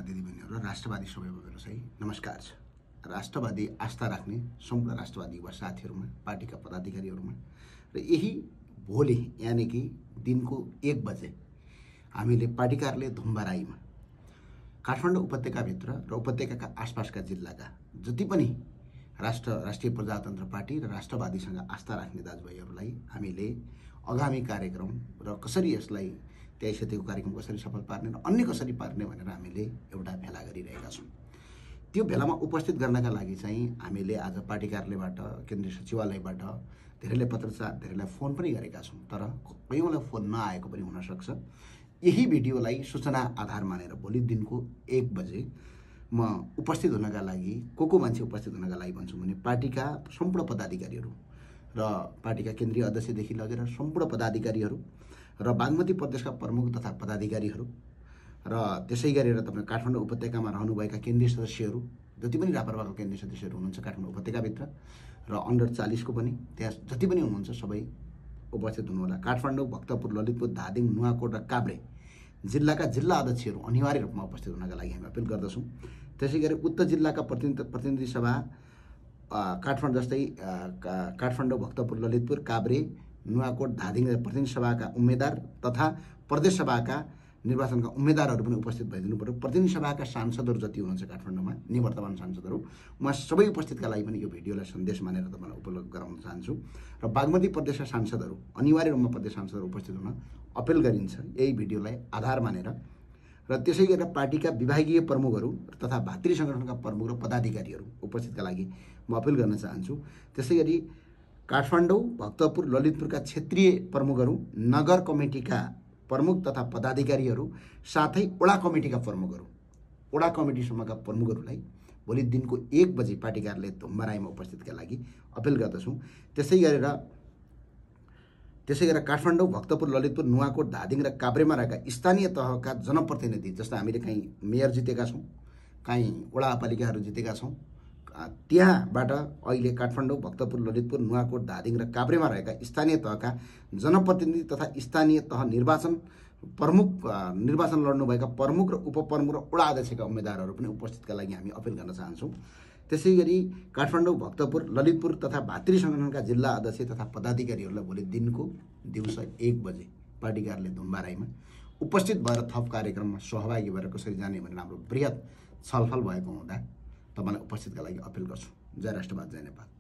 दिदीबहिनीहरू र राष्ट्रवादी सबैभन्दा चाहिँ नमस्कार छ। राष्ट्रवादी आस्था राख्ने सम्पूर्ण राष्ट्रवादी युवा साथीहरूमा, पार्टीका पदाधिकारीहरूमा र यही भोलि यानि कि दिनको 1 बजे हामीले पार्टी कार्यालय धुम्बाराईमा काठमाडौँ उपत्यकाभित्र र उपत्यकाका आसपासका जिल्लाका जति पनि राष्ट्रिय प्रजातन्त्र पार्टी र राष्ट्रवादीसँग आस्था राख्ने दाजुभाइहरूलाई हामीले आगामी कार्यक्रम र कसरी यसलाई 23 गतेको कार्यक्रम कसरी सफल पार्ने र अन्य कसरी पार्ने भनेर हामीले एउटा भेला गरिरहेका छौँ। त्यो भेलामा उपस्थित गर्नका लागि चाहिँ हामीले आज पार्टी कार्यालयबाट, केन्द्रीय सचिवालयबाट धेरैले पत्रचार, धेरैलाई फोन पनि गरेका छौँ, तर कयौँलाई फोन नआएको पनि हुनसक्छ। यही भिडियोलाई सूचना आधार मानेर भोलि दिनको 1 बजे म उपस्थित हुनका लागि को मान्छे उपस्थित हुनका लागि भन्छु भने पार्टीका सम्पूर्ण पदाधिकारीहरू र पार्टीका केन्द्रीय अध्यक्षदेखि लगेर सम्पूर्ण पदाधिकारीहरू र बागमती प्रदेशका प्रमुख तथा पदाधिकारीहरू र त्यसै गरेर तपाईँ काठमाडौँ उपत्यकामा रहनुभएका केन्द्रीय सदस्यहरू, जति पनि रापरपाका केन्द्रीय सदस्यहरू हुनुहुन्छ काठमाडौँ उपत्यकाभित्र र अन्डर 40 को पनि त्यहाँ जति पनि हुनुहुन्छ सबै उपस्थित हुनुहोला। काठमाडौँ, भक्तपुर, ललितपुर, धादिङ, नुवाकोट र काभ्रे जिल्लाका जिल्ला अध्यक्षहरू अनिवार्य रूपमा उपस्थित हुनका लागि हामी अपिल गर्दछौँ। त्यसै गरी उत्तर जिल्लाका प्रतिनिधि सभा काठमाडौँ जस्तै काठमाडौँ, भक्तपुर, ललितपुर, काभ्रे, नुवाकोट, धादिङ प्रतिनिधि सभाका उम्मेद्वार तथा प्रदेश सभाका निर्वाचनका उम्मेद्वारहरू पनि उपस्थित भइदिनु पर्यो। प्रतिनिधि सभाका सांसदहरू जति हुनुहुन्छ काठमाडौँमा, निवर्तमान सांसदहरू, उहाँ सबै उपस्थितका लागि पनि यो भिडियोलाई सन्देश मानेर तपाईँलाई उपलब्ध गराउन चाहन्छु। र बागमती प्रदेशका सांसदहरू अनिवार्य रूपमा प्रदेश सांसदहरू उपस्थित हुन अपिल गरिन्छ यही भिडियोलाई आधार मानेर। र त्यसै गरेर पार्टीका विभागीय प्रमुखहरू तथा भातृ सङ्गठनका प्रमुख र पदाधिकारीहरू उपस्थितका लागि म अपिल गर्न चाहन्छु। त्यसै गरी काठमाडौँ, भक्तपुर, ललितपुरका क्षेत्रीय प्रमुखहरू, नगर कमिटीका प्रमुख तथा पदाधिकारीहरू, साथै वडा कमिटीका प्रमुखहरू, वडा कमिटीसम्मका प्रमुखहरूलाई भोलि दिनको 1 बजे पार्टी कार्यालय धुम्बाराईमा उपस्थितका लागि अपिल गर्दछौँ। त्यसै गरेर काठमाडौँ, भक्तपुर, ललितपुर, नुवाकोट, धादिङ र काभ्रेमा रहेका स्थानीय तहका जनप्रतिनिधि, जस्ता हामीले कहीँ मेयर जितेका छौँ, कहीँ वडापालिकाहरू जितेका छौँ, त्यहाँबाट अहिले काठमाडौँ, भक्तपुर, ललितपुर, नुवाकोट, धादिङ र काभ्रेमा रहेका स्थानीय तहका जनप्रतिनिधि तथा स्थानीय तह निर्वाचन लड्नुभएका प्रमुख र उपप्रमुख र वडा अध्यक्षका उम्मेद्वारहरू पनि उपस्थितका लागि हामी अपिल गर्न चाहन्छौँ। त्यसै गरी काठमाडौँ, भक्तपुर, ललितपुर तथा भातृ सङ्गठनका जिल्ला अध्यक्ष तथा पदाधिकारीहरूलाई भोलि दिउँसो 1 बजे पार्टी कार्यालय धुम्बाराईमा उपस्थित भएर थप कार्यक्रममा सहभागी भएर कसरी जाने भनेर हाम्रो बृहत छलफल भएको हुँदा तपाईँलाई उपस्थितका लागि अपिल गर्छु। जय राष्ट्रवाद, जय नेपाल।